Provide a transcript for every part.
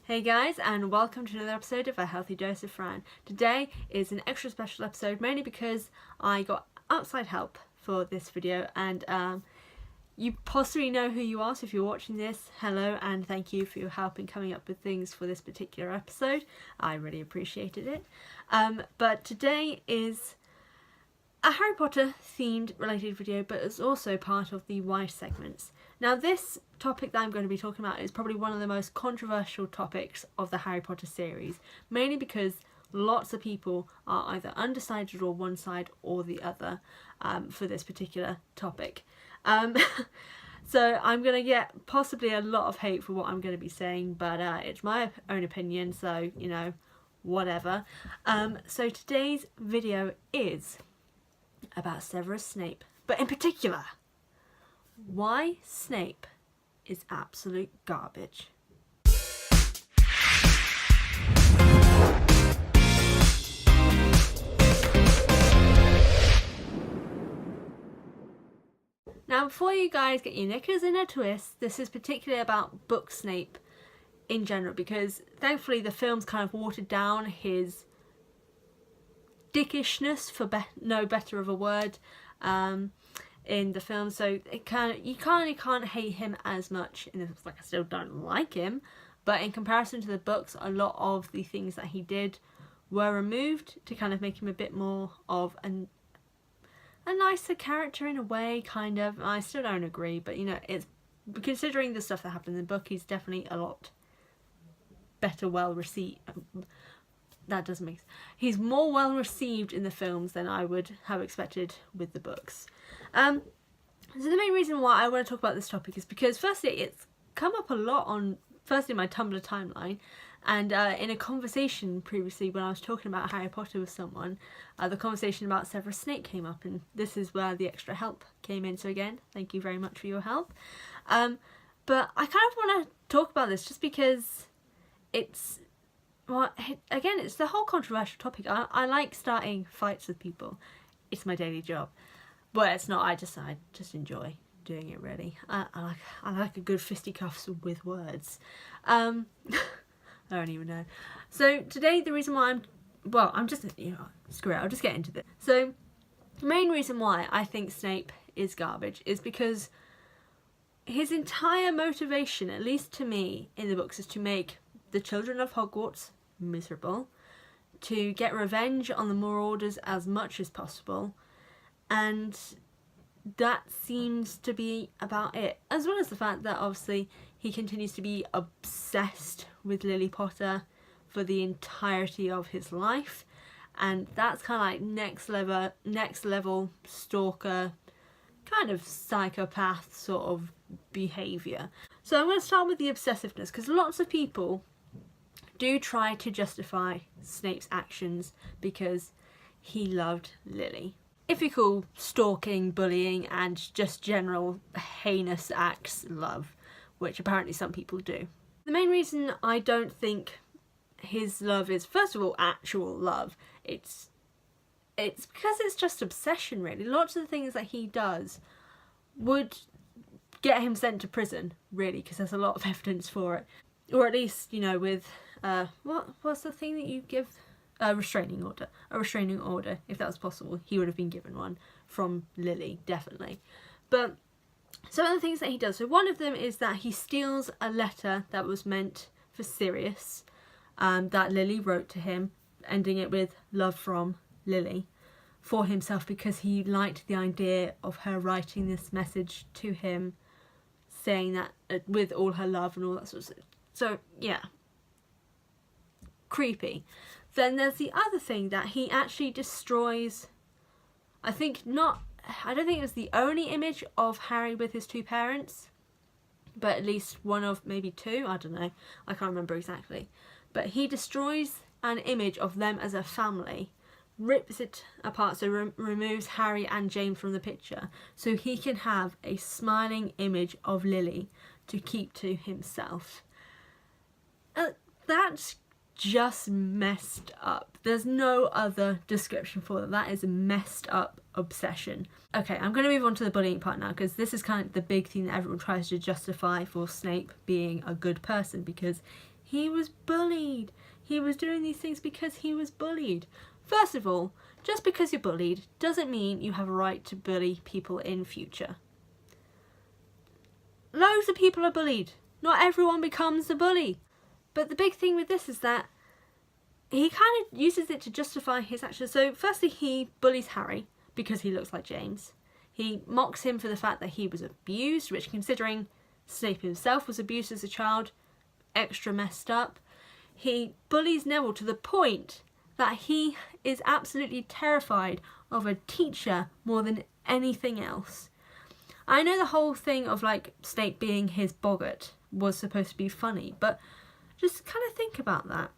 Hey guys, and welcome to another episode of A Healthy Dose of Fran. Today is an extra special episode, mainly because I got outside help for this video, and you possibly know who you are, so if you're watching this, hello and thank you for your help in coming up with things for this particular episode. I really appreciated it. But today is a Harry Potter themed related video, but it's also part of the Why segments. Now this topic that I'm going to be talking about is probably one of the most controversial topics of the Harry Potter series, mainly because lots of people are either undecided or one side or the other for this particular topic. So I'm going to get possibly a lot of hate for what I'm going to be saying, but it's my own opinion, so you know, whatever. So today's video is about Severus Snape, but in particular, why Snape is absolute garbage. Now, before you guys get your knickers in a twist, this is particularly about book Snape in general, because thankfully the film's kind of watered down his dickishness, for no better of a word, in the film, so you can't hate him as much in this. Like, I still don't like him, but in comparison to the books, a lot of the things that he did were removed to kind of make him a bit more of a nicer character in a way, kind of. I still don't agree, but you know, it's considering the stuff that happened in the book, he's definitely a lot better well received. That doesn't make sense. He's more well received in the films than I would have expected with the books. So the main reason why I want to talk about this topic is because firstly, it's come up a lot on my Tumblr timeline, and in a conversation previously when I was talking about Harry Potter with someone, the conversation about Severus Snape came up, and this is where the extra help came in. So again, thank you very much for your help. But I kind of want to talk about this just because it's, well, again, it's the whole controversial topic. I like starting fights with people. It's my daily job. Well, it's not. I just enjoy doing it, really. I like a good fisticuffs with words. I don't even know. So today, the reason why I'm just, you know, screw it, I'll just get into this. So the main reason why I think Snape is garbage is because his entire motivation, at least to me in the books, is to make the children of Hogwarts miserable, to get revenge on the Marauders as much as possible, and that seems to be about it, as well as the fact that obviously he continues to be obsessed with Lily Potter for the entirety of his life, and that's kind of like next level stalker, kind of psychopath sort of behaviour. So I'm going to start with the obsessiveness, because lots of people do try to justify Snape's actions because he loved Lily. If you call stalking, bullying and just general heinous acts love, which apparently some people do. The main reason I don't think his love is, first of all, actual love, it's because it's just obsession, really. Lots of the things that he does would get him sent to prison, really, because there's a lot of evidence for it. Or at least, you know, with what's the thing that you give? A restraining order. A restraining order, if that was possible. He would have been given one from Lily, definitely. But some of the things that he does, so one of them is that he steals a letter that was meant for Sirius, that Lily wrote to him, ending it with "love from Lily," for himself, because he liked the idea of her writing this message to him, saying that with all her love and all that sort of stuff. So yeah, creepy. Then there's the other thing that he actually destroys. I don't think it was the only image of Harry with his two parents, but at least one of maybe two, I don't know, I can't remember exactly. But he destroys an image of them as a family, rips it apart, so removes Harry and James from the picture, so he can have a smiling image of Lily to keep to himself. That's just messed up. There's no other description for that. That is a messed up obsession. Okay, I'm going to move on to the bullying part now, because this is kind of the big thing that everyone tries to justify for Snape being a good person, because He was bullied. He was doing these things because he was bullied. First of all, just because you're bullied doesn't mean you have a right to bully people in future. Loads of people are bullied. Not everyone becomes a bully. But the big thing with this is that he kind of uses it to justify his actions. So firstly, he bullies Harry because he looks like James. He mocks him for the fact that he was abused, which, considering Snape himself was abused as a child, extra messed up. He bullies Neville to the point that he is absolutely terrified of a teacher more than anything else. I know the whole thing of like Snape being his boggart was supposed to be funny, but just kind of think about that.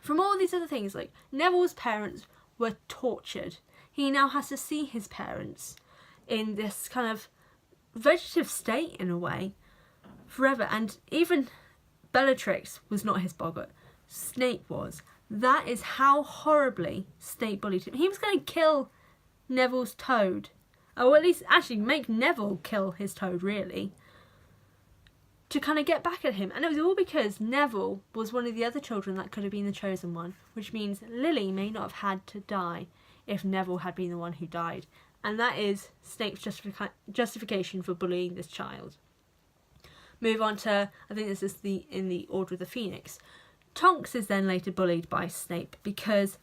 From all these other things, like Neville's parents were tortured. He now has to see his parents in this kind of vegetative state in a way forever. And even Bellatrix was not his boggart. Snape was. That is how horribly Snape bullied him. He was going to kill Neville's toad. Or at least actually make Neville kill his toad, really, to kind of get back at him. And it was all because Neville was one of the other children that could have been the chosen one, which means Lily may not have had to die if Neville had been the one who died. And that is Snape's justification for bullying this child. Move on to, I think this is in the Order of the Phoenix. Tonks is then later bullied by Snape because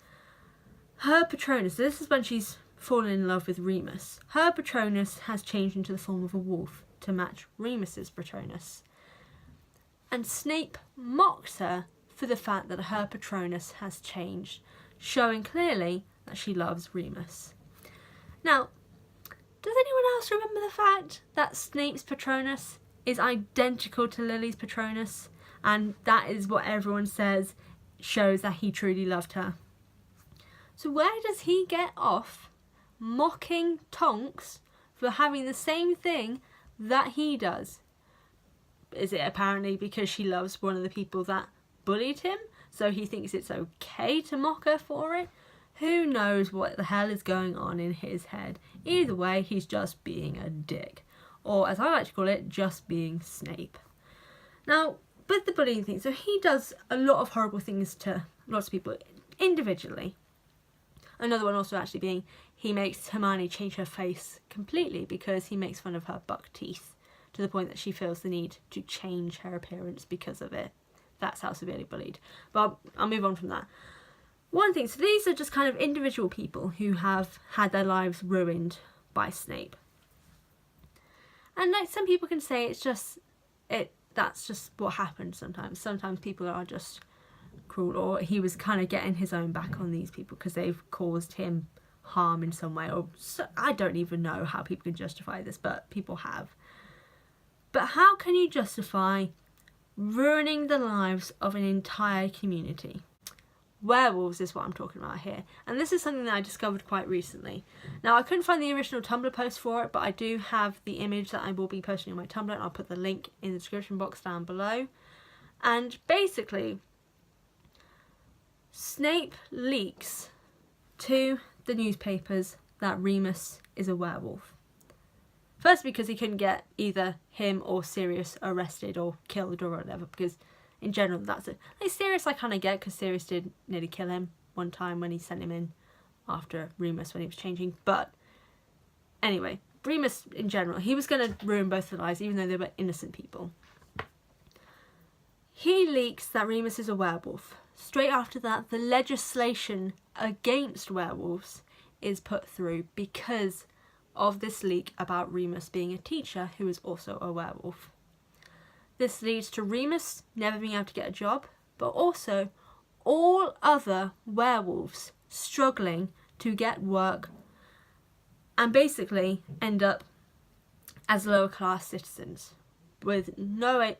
her Patronus, so this is when she's fallen in love with Remus, her Patronus has changed into the form of a wolf to match Remus's Patronus. And Snape mocks her for the fact that her Patronus has changed, showing clearly that she loves Remus. Now, does anyone else remember the fact that Snape's Patronus is identical to Lily's Patronus? And that is what everyone says shows that he truly loved her. So where does he get off mocking Tonks for having the same thing that he does? Is it apparently because she loves one of the people that bullied him, so he thinks it's okay to mock her for it? Who knows what the hell is going on in his head? Either way, he's just being a dick. Or, as I like to call it, just being Snape. Now, with the bullying thing, so he does a lot of horrible things to lots of people individually. Another one also actually being he makes Hermione change her face completely because he makes fun of her buck teeth to the point that she feels the need to change her appearance because of it. That's how severely bullied. But I'll move on from that. One thing, so these are just kind of individual people who have had their lives ruined by Snape. And like some people can say that's just what happens sometimes. Sometimes people are just cruel, or he was kind of getting his own back on these people because they've caused him harm in some way. Or so, I don't even know how people can justify this, but people have. But how can you justify ruining the lives of an entire community? Werewolves is what I'm talking about here, and this is something that I discovered quite recently. Now, I couldn't find the original Tumblr post for it, but I do have the image that I will be posting on my Tumblr, and I'll put the link in the description box down below. And basically, Snape leaks to the newspapers that Remus is a werewolf. First, because he couldn't get either him or Sirius arrested or killed or whatever, because in general, that's it. Like, Sirius I kind of get, because Sirius did nearly kill him one time when he sent him in after Remus when he was changing. But anyway, Remus in general, he was going to ruin both their lives, even though they were innocent people. He leaks that Remus is a werewolf. Straight after that, the legislation against werewolves is put through because of this leak about Remus being a teacher who is also a werewolf. This leads to Remus never being able to get a job, but also all other werewolves struggling to get work and basically end up as lower class citizens with no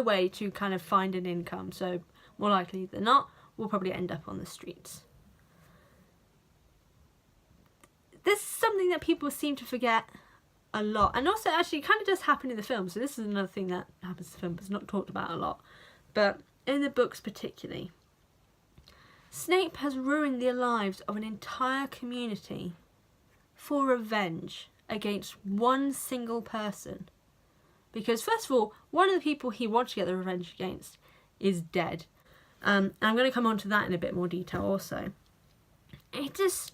way to kind of find an income. So more likely than not, we'll probably end up on the streets. This is something that people seem to forget a lot, and also actually kind of does happen in the film, so this is another thing that happens in the film but it's not talked about a lot, but in the books particularly, Snape has ruined the lives of an entire community for revenge against one single person. Because first of all, one of the people he wants to get the revenge against is dead. I'm going to come on to that in a bit more detail also. It just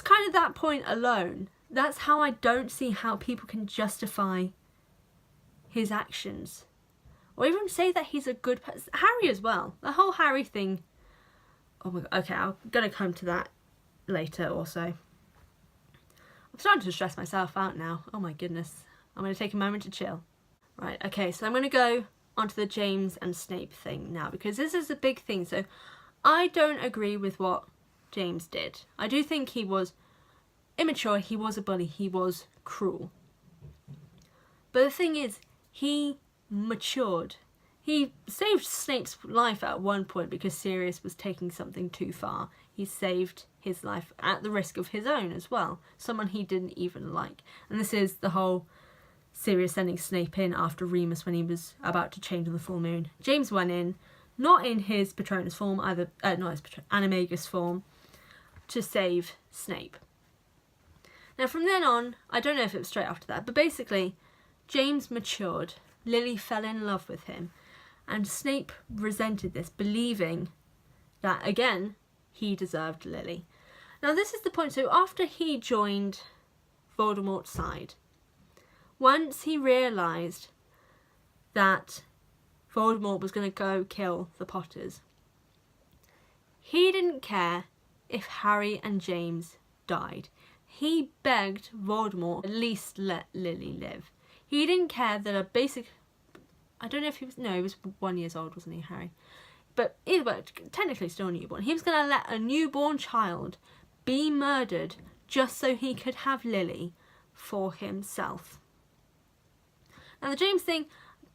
kind of that point alone, that's how I don't see how people can justify his actions. Or even say that he's a good person. Harry as well. The whole Harry thing. Oh my god. Okay, I'm going to come to that later also. I'm starting to stress myself out now. Oh my goodness. I'm going to take a moment to chill. Right, okay, so I'm going to go onto the James and Snape thing now, because this is a big thing. So I don't agree with what James did. I do think he was immature, he was a bully, he was cruel. But the thing is, he matured. He saved Snape's life at one point because Sirius was taking something too far. He saved his life at the risk of his own as well. Someone he didn't even like. And this is the whole Sirius sending Snape in after Remus when he was about to change on the full moon. James went in, not in his Patronus form, either not his Animagus form, to save Snape. Now from then on, I don't know if it was straight after that, but basically James matured. Lily fell in love with him, and Snape resented this, believing that, again, he deserved Lily. Now this is the point. So after he joined Voldemort's side, once he realised that Voldemort was going to go kill the Potters, he didn't care if Harry and James died. He begged Voldemort at least let Lily live. He didn't care that a basic... I don't know if he was... No, he was 1 year old, wasn't he, Harry? But either way, technically still a newborn. He was going to let a newborn child be murdered just so he could have Lily for himself. Now the James thing,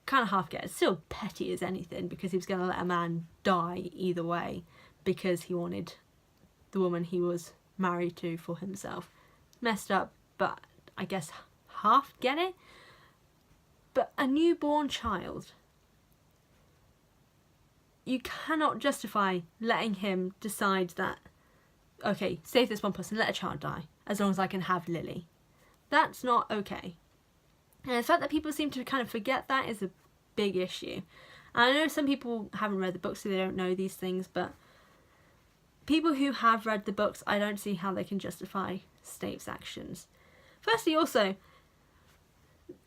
kind of half get. It's still petty as anything, because he was going to let a man die either way because he wanted the woman he was married to for himself. Messed up, but I guess half get it. But a newborn child, you cannot justify letting him decide that, okay, save this one person, let a child die, as long as I can have Lily. That's not okay. And the fact that people seem to kind of forget that is a big issue. And I know some people haven't read the books, so they don't know these things, but people who have read the books, I don't see how they can justify Snape's actions. Firstly, also,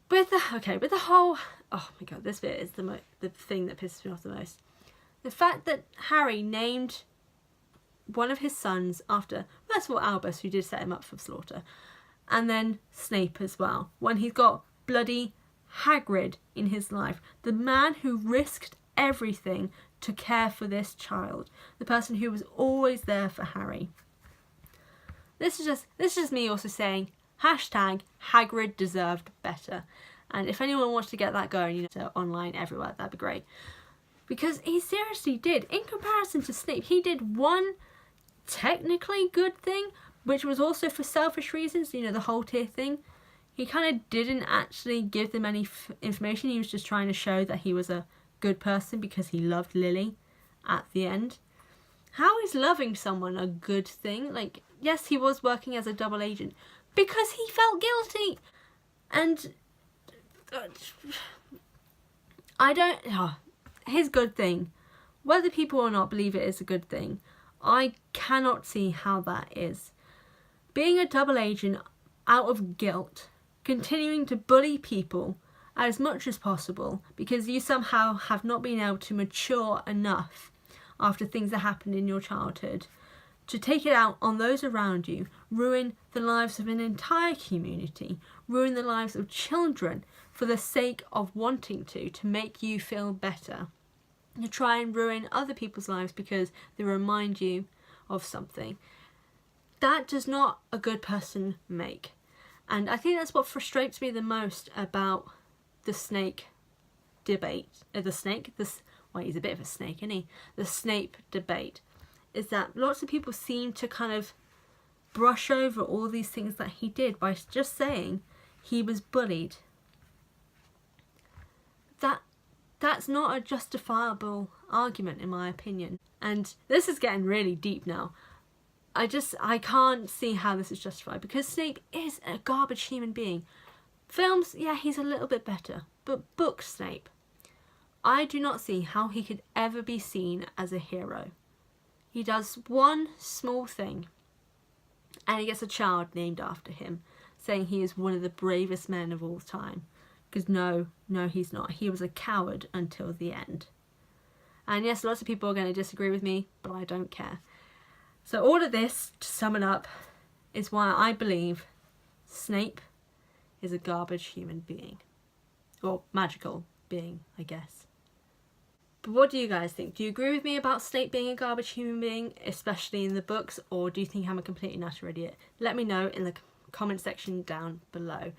with the whole... Oh my god, this bit is the thing that pisses me off the most. The fact that Harry named one of his sons after, first of all, Albus, who did set him up for slaughter, and then Snape as well, when he's got bloody Hagrid in his life. The man who risked everything to care for this child. The person who was always there for Harry. This is just me also saying, hashtag Hagrid deserved better. And if anyone wants to get that going, you know, online everywhere, that'd be great. Because he seriously did. In comparison to Snape, he did one technically good thing, which was also for selfish reasons, you know, the whole tier thing. He kind of didn't actually give them any information. He was just trying to show that he was a good person because he loved Lily at the end. How is loving someone a good thing? Like, yes, he was working as a double agent because he felt guilty. And I don't... his good thing, whether people or not believe it is a good thing, I cannot see how that is. Being a double agent out of guilt, continuing to bully people as much as possible because you somehow have not been able to mature enough after things that happened in your childhood to take it out on those around you, ruin the lives of an entire community, ruin the lives of children for the sake of wanting to make you feel better. You try and ruin other people's lives because they remind you of something. That does not a good person make. And I think that's what frustrates me the most about the Snake debate. Well, he's a bit of a snake, isn't he? The Snape debate. Is that lots of people seem to kind of brush over all these things that he did by just saying he was bullied. That's not a justifiable argument in my opinion. And this is getting really deep now. I can't see how this is justified because Snape is a garbage human being. Films, yeah, he's a little bit better. But book Snape, I do not see how he could ever be seen as a hero. He does one small thing and he gets a child named after him, saying he is one of the bravest men of all time. Because no, he's not. He was a coward until the end. And yes, lots of people are going to disagree with me, but I don't care. So all of this, to sum it up, is why I believe Snape is a garbage human being. Or magical being, I guess. But what do you guys think? Do you agree with me about Snape being a garbage human being, especially in the books, or do you think I'm a complete and utter idiot? Let me know in the comment section down below.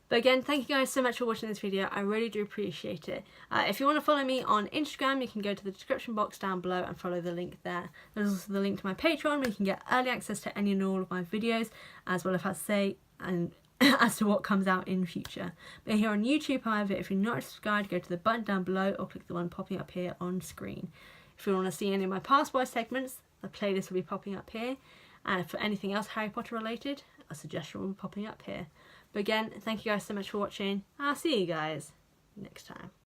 But again, thank you guys so much for watching this video. I really do appreciate it. If you want to follow me on Instagram, you can go to the description box down below and follow the link there. There's also the link to my Patreon where you can get early access to any and all of my videos, as well as how to say and as to what comes out in future. But here on YouTube, however, if you're not subscribed, go to the button down below or click the one popping up here on screen. If you want to see any of my past voice segments, the playlist will be popping up here. And for anything else Harry Potter related, a suggestion will be popping up here. But again, thank you guys so much for watching. I'll see you guys next time.